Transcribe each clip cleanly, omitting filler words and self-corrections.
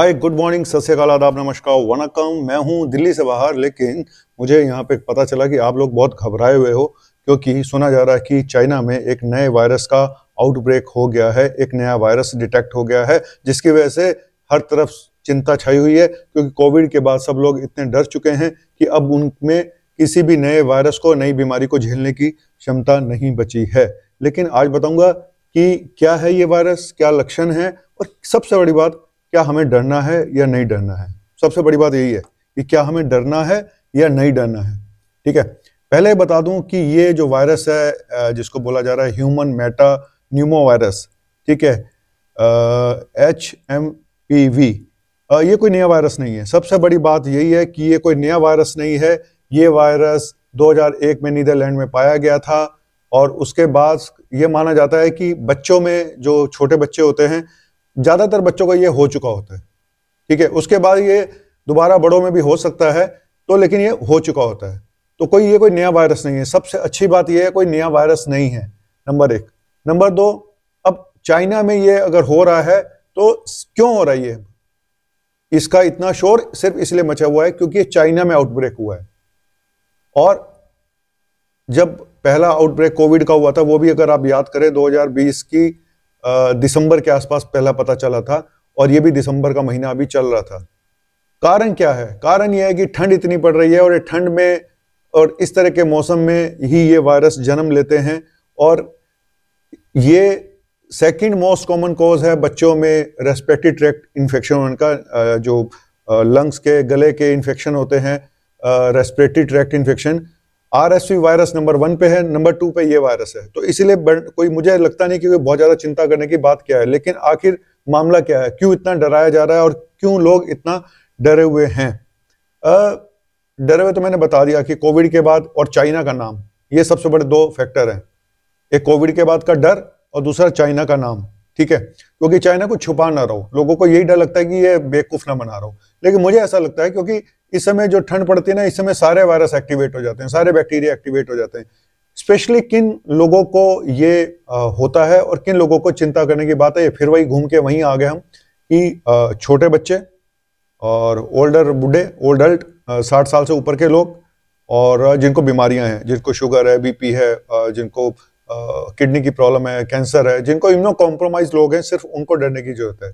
हाय, good morning, सत श्री अकाल, आदाब, नमस्कार, वनकम। मैं हूं दिल्ली से बाहर, लेकिन मुझे यहां पे पता चला कि आप लोग बहुत घबराए हुए हो, क्योंकि सुना जा रहा है कि चाइना में एक नए वायरस का आउटब्रेक हो गया है। एक नया वायरस डिटेक्ट हो गया है, जिसकी वजह से हर तरफ चिंता छाई हुई है। क्योंकि कोविड के बाद सब लोग इतने डर चुके हैं कि अब उनमें किसी भी नए वायरस को, नई बीमारी को झेलने की क्षमता नहीं बची है। लेकिन आज बताऊंगा कि क्या है ये वायरस, क्या लक्षण है, और सबसे बड़ी बात, क्या हमें डरना है या नहीं डरना है। सबसे बड़ी बात यही है कि क्या हमें डरना है या नहीं डरना है। ठीक है, पहले बता दूं कि ये जो वायरस है, जिसको बोला जा रहा है ह्यूमन मेटा न्यूमो वायरस, ठीक है, HMPV, ये कोई नया वायरस नहीं है। सबसे बड़ी बात यही है कि ये कोई नया वायरस नहीं है। ये वायरस 2001 में नीदरलैंड में पाया गया था, और उसके बाद ये माना जाता है कि बच्चों में, जो छोटे बच्चे होते हैं, ज्यादातर बच्चों को ये हो चुका होता है। ठीक है, उसके बाद ये दोबारा बड़ों में भी हो सकता है, तो लेकिन ये हो चुका होता है। तो ये कोई नया वायरस नहीं है। सबसे अच्छी बात ये है, कोई नया वायरस नहीं है, नंबर एक। नंबर दो, अब चाइना में ये अगर हो रहा है तो क्यों हो रहा है ये? इसका इतना शोर सिर्फ इसलिए मचा हुआ है क्योंकि ये चाइना में आउटब्रेक हुआ है। और जब पहला आउटब्रेक कोविड का हुआ था, वो भी अगर आप याद करें 2020 की दिसंबर के आसपास पहला पता चला था, और ये भी दिसंबर का महीना अभी चल रहा था। कारण क्या है? कारण ये है कि ठंड इतनी पड़ रही है, और ये ठंड में और इस तरह के मौसम में ही ये वायरस जन्म लेते हैं। और ये सेकंड मोस्ट कॉमन कॉज है बच्चों में रेस्पिरेटरी ट्रैक्ट इन्फेक्शन। उनका जो लंग्स के, गले के इन्फेक्शन होते हैं, respiratory tract infection, RSV virus number 1 पे है, नंबर 2 पे ये वायरस है। तो इसीलिए कोई, मुझे लगता नहीं कि कोई बहुत ज्यादा चिंता करने की बात क्या है। लेकिन आखिर मामला क्या है, क्यों इतना डराया जा रहा है, और क्यों लोग इतना डरे हुए हैं? डरे हुए तो मैंने बता दिया कि कोविड के बाद और चाइना का नाम, ये सबसे बड़े दो फैक्टर हैं। एक कोविड के बाद का डर, और दूसरा चाइना का नाम। ठीक है, क्योंकि चाइना को छुपा ना रहो, लोगों को यही डर लगता है कि ये बेवकूफ ना बना रहो। लेकिन मुझे ऐसा लगता है क्योंकि इस समय जो ठंड पड़ती है ना, इस समय सारे वायरस एक्टिवेट हो जाते हैं, सारे बैक्टीरिया एक्टिवेट हो जाते हैं। स्पेशली किन लोगों को ये होता है और किन लोगों को चिंता करने की बात है, ये फिर वही घूम के वहीं आ गए हम कि छोटे बच्चे और ओल्डर बूढ़े, ओल्डल्ट, 60 साल से ऊपर के लोग, और जिनको बीमारियां हैं, जिनको शुगर है, BP है, जिनको किडनी की प्रॉब्लम है, कैंसर है, जिनको इम्यूनो कॉम्प्रोमाइज लोग हैं, सिर्फ उनको डरने की जरूरत है।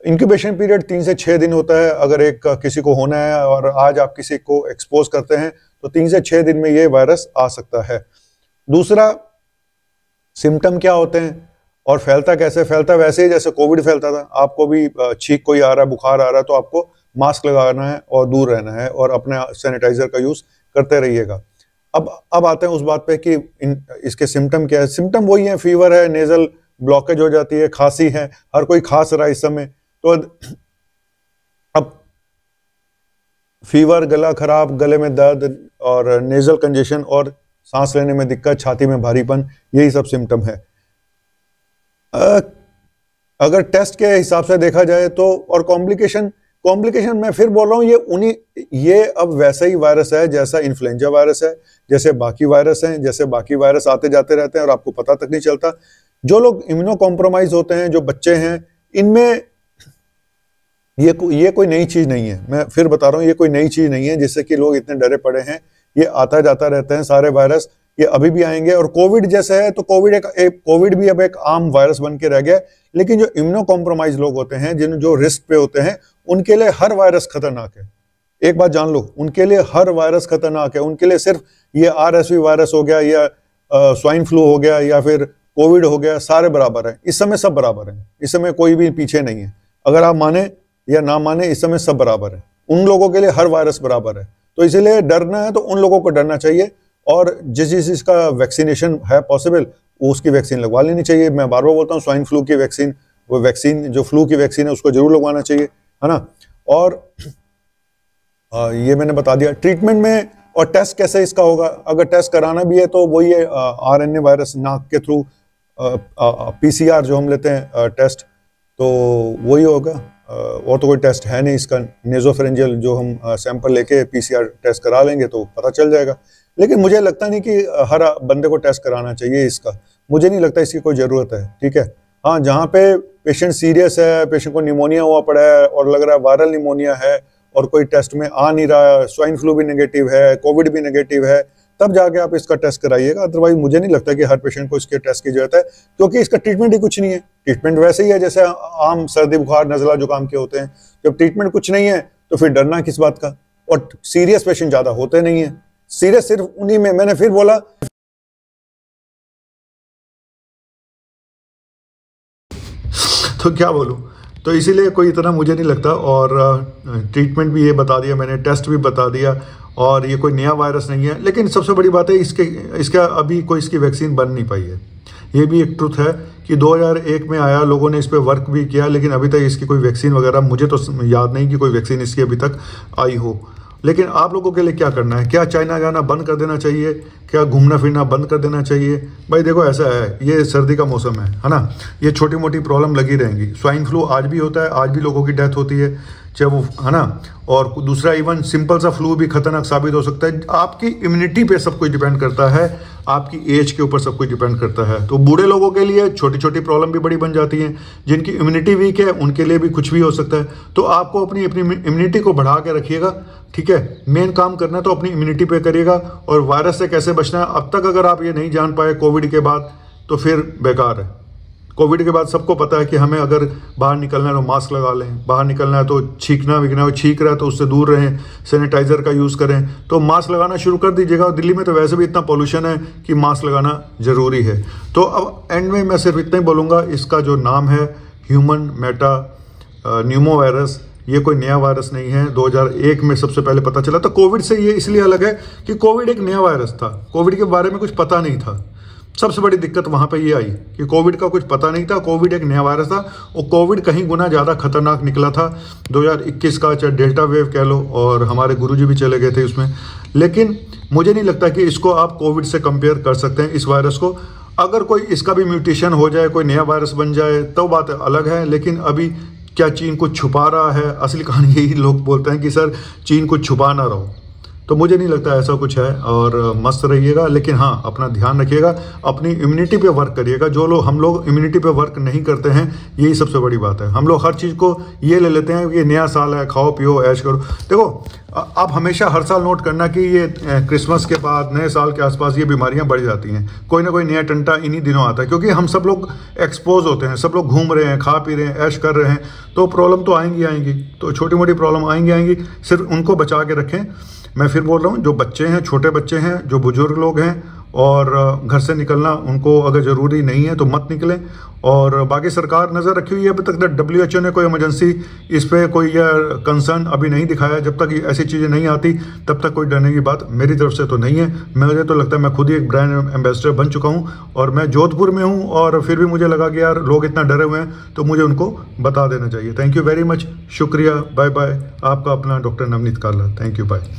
इंक्यूबेशन पीरियड 3 से 6 दिन होता है। अगर किसी को होना है और आज आप किसी को एक्सपोज करते हैं, तो 3 से 6 दिन में ये वायरस आ सकता है। दूसरा, सिम्टम क्या होते हैं और फैलता कैसे? फैलता वैसे ही जैसे कोविड फैलता था। आपको भी छींक कोई आ रहा है, बुखार आ रहा है, तो आपको मास्क लगाना है और दूर रहना है, और अपने सैनिटाइजर का यूज करते रहिएगा। अब आते हैं उस बात पे कि इसके सिम्टम क्या है। सिम्टम वही है, फीवर है, नेजल ब्लॉकेज हो जाती है, खांसी है, हर कोई खांस रहा है इस समय। तो अब फीवर, गला खराब, गले में दर्द, और नेजल कंजेशन, और सांस लेने में दिक्कत, छाती में भारीपन, यही सब सिम्टम है। अगर टेस्ट के हिसाब से देखा जाए तो, और कॉम्प्लिकेशन मैं फिर बोल रहा हूँ, ये अब वैसा ही वायरस है जैसा इन्फ्लुएंजा वायरस है, जैसे बाकी वायरस हैं, जैसे बाकी वायरस आते जाते रहते हैं और आपको पता तक नहीं चलता। जो लोग इम्यूनो कॉम्प्रोमाइज होते हैं, जो बच्चे हैं, इनमें ये कोई नई चीज नहीं है। मैं फिर बता रहा हूँ, ये कोई नई चीज नहीं है जिससे कि लोग इतने डरे पड़े हैं। ये आता जाता रहते हैं सारे वायरस, ये अभी भी आएंगे। और कोविड जैसे है, तो कोविड भी अब एक आम वायरस बन के रह गया। लेकिन जो इम्यूनो कॉम्प्रोमाइज लोग होते हैं, जो रिस्क पे होते हैं, उनके लिए हर वायरस खतरनाक है। एक बात जान लो, उनके लिए हर वायरस खतरनाक है। उनके लिए सिर्फ ये RSV वायरस हो गया, या स्वाइन फ्लू हो गया, या फिर कोविड हो गया, सारे बराबर है। इस समय सब बराबर है, इस समय कोई भी पीछे नहीं है। अगर आप माने या ना माने, इस समय सब बराबर है। उन लोगों के लिए हर वायरस बराबर है। तो इसीलिए डरना है तो उन लोगों को डरना चाहिए, और जिस का वैक्सीनेशन है पॉसिबल, उसकी वैक्सीन लगवा लेनी चाहिए। मैं बार बार बोलता हूँ, स्वाइन फ्लू की वैक्सीन, वो वैक्सीन जो फ्लू की वैक्सीन है, उसको जरूर लगवाना चाहिए, है ना। और ये मैंने बता दिया। ट्रीटमेंट में और टेस्ट कैसे इसका होगा, अगर टेस्ट कराना भी है तो वही है, RNA वायरस नाक के थ्रू, PCR जो हम लेते हैं टेस्ट, तो वही होगा। और तो कोई टेस्ट है नहीं इसका। नेजोफेरेंजियल जो हम सैंपल लेके PCR टेस्ट करा लेंगे तो पता चल जाएगा। लेकिन मुझे लगता नहीं कि हर बंदे को टेस्ट कराना चाहिए इसका। मुझे नहीं लगता इसकी कोई ज़रूरत है। ठीक है, हाँ, जहाँ पे पेशेंट सीरियस है, पेशेंट को निमोनिया हुआ पड़ा है और लग रहा है वायरल निमोनिया है और कोई टेस्ट में आ नहीं रहा, स्वाइन फ्लू भी नेगेटिव है, कोविड भी नेगेटिव है, तब जाके आप इसका टेस्ट कराइएगा। अदरवाइज मुझे नहीं लगता कि हर पेशेंट को इसके टेस्ट की जरूरत है, क्योंकि इसका ट्रीटमेंट ही कुछ नहीं है। ट्रीटमेंट वैसे ही है जैसे आम सर्दी बुखार नज़ला जुकाम के होते हैं। जब ट्रीटमेंट कुछ नहीं है तो फिर डरना किस बात का। और सीरियस पेशेंट ज़्यादा होते नहीं है, सीरियस सिर्फ उन्हीं में, मैंने फिर बोला तो क्या बोलूं। तो इसीलिए कोई इतना मुझे नहीं लगता। और ट्रीटमेंट भी ये बता दिया मैंने, टेस्ट भी बता दिया, और ये कोई नया वायरस नहीं है। लेकिन सबसे बड़ी बात है इसका अभी कोई इसकी वैक्सीन बन नहीं पाई है। ये भी एक ट्रुथ है कि 2001 में आया, लोगों ने इस पर वर्क भी किया, लेकिन अभी तक इसकी कोई वैक्सीन वगैरह मुझे तो याद नहीं कि कोई वैक्सीन इसकी अभी तक आई हो। लेकिन आप लोगों के लिए क्या करना है? क्या चाइना जाना बंद कर देना चाहिए? क्या घूमना फिरना बंद कर देना चाहिए? भाई देखो, ऐसा है, ये सर्दी का मौसम है ना, ये छोटी मोटी प्रॉब्लम लगी रहेंगी। स्वाइन फ्लू आज भी होता है, आज भी लोगों की डेथ होती है, चाहे वो, है ना। और दूसरा, इवन सिंपल सा फ्लू भी खतरनाक साबित हो सकता है। आपकी इम्यूनिटी पे सब कुछ डिपेंड करता है, आपकी एज के ऊपर सब कुछ डिपेंड करता है। तो बूढ़े लोगों के लिए छोटी छोटी प्रॉब्लम भी बड़ी बन जाती हैं, जिनकी इम्यूनिटी वीक है उनके लिए भी कुछ भी हो सकता है। तो आपको अपनी इम्यूनिटी को बढ़ा के रखिएगा, ठीक है। मेन काम करना है तो अपनी इम्यूनिटी पे करिएगा। और वायरस से कैसे बचना है, अब तक अगर आप ये नहीं जान पाए कोविड के बाद, तो फिर बेकार है। कोविड के बाद सबको पता है कि हमें अगर बाहर निकलना है तो मास्क लगा लें, बाहर निकलना है तो छींकना विकना है, छींक रहा है तो उससे दूर रहें, सैनिटाइजर का यूज़ करें। तो मास्क लगाना शुरू कर दीजिएगा। और दिल्ली में तो वैसे भी इतना पॉल्यूशन है कि मास्क लगाना ज़रूरी है। तो अब एंड में मैं सिर्फ इतना ही बोलूँगा, इसका जो नाम है ह्यूमन मेटा न्यूमो वायरस, ये कोई नया वायरस नहीं है। 2001 में सबसे पहले पता चला। तो कोविड से ये इसलिए अलग है कि कोविड एक नया वायरस था, कोविड के बारे में कुछ पता नहीं था। सबसे बड़ी दिक्कत वहाँ पे ये आई कि कोविड का कुछ पता नहीं था, कोविड एक नया वायरस था। और कोविड कहीं गुना ज़्यादा खतरनाक निकला था 2021 का, चाहे डेल्टा वेव कह लो, और हमारे गुरुजी भी चले गए थे उसमें। लेकिन मुझे नहीं लगता कि इसको आप कोविड से कंपेयर कर सकते हैं, इस वायरस को। अगर कोई इसका भी म्यूटेशन हो जाए, कोई नया वायरस बन जाए, तो बात अलग है। लेकिन अभी क्या चीन कुछ छुपा रहा है? असली कहानी यही लोग बोलते हैं कि सर चीन कुछ छुपा ना रहो। तो मुझे नहीं लगता ऐसा कुछ है। और मस्त रहिएगा, लेकिन हाँ, अपना ध्यान रखिएगा, अपनी इम्यूनिटी पे वर्क करिएगा। जो लोग, हम लोग इम्यूनिटी पे वर्क नहीं करते हैं, यही सबसे बड़ी बात है। हम लोग हर चीज़ को ये ले लेते हैं कि नया साल है, खाओ पियो ऐश करो। देखो, आप हमेशा हर साल नोट करना कि ये क्रिसमस के बाद, नए साल के आसपास ये बीमारियां बढ़ जाती हैं। कोई ना कोई नया टंटा इन्हीं दिनों आता है, क्योंकि हम सब लोग एक्सपोज होते हैं, सब लोग घूम रहे हैं, खा पी रहे हैं, ऐश कर रहे हैं। तो प्रॉब्लम तो आएंगी। तो छोटी मोटी प्रॉब्लम आएंगी, सिर्फ उनको बचा के रखें। मैं फिर बोल रहा हूँ, जो बच्चे हैं, छोटे बच्चे हैं, जो बुजुर्ग लोग हैं, और घर से निकलना उनको अगर ज़रूरी नहीं है तो मत निकलें। और बाकी सरकार नज़र रखी हुई है। अभी तक WHO ने कोई इमरजेंसी इस पर कोई कंसर्न अभी नहीं दिखाया। जब तक ऐसी चीज़ें नहीं आती तब तक कोई डरने की बात मेरी तरफ से तो नहीं है। मुझे तो लगता है मैं खुद ही एक ब्रांड एम्बेसडर बन चुका हूँ, और मैं जोधपुर में हूँ, और फिर भी मुझे लगा कि यार लोग इतना डरे हुए हैं तो मुझे उनको बता देना चाहिए। थैंक यू वेरी मच, शुक्रिया, बाय बाय। आपका अपना doctor Navneet Kala. Thank you, bye.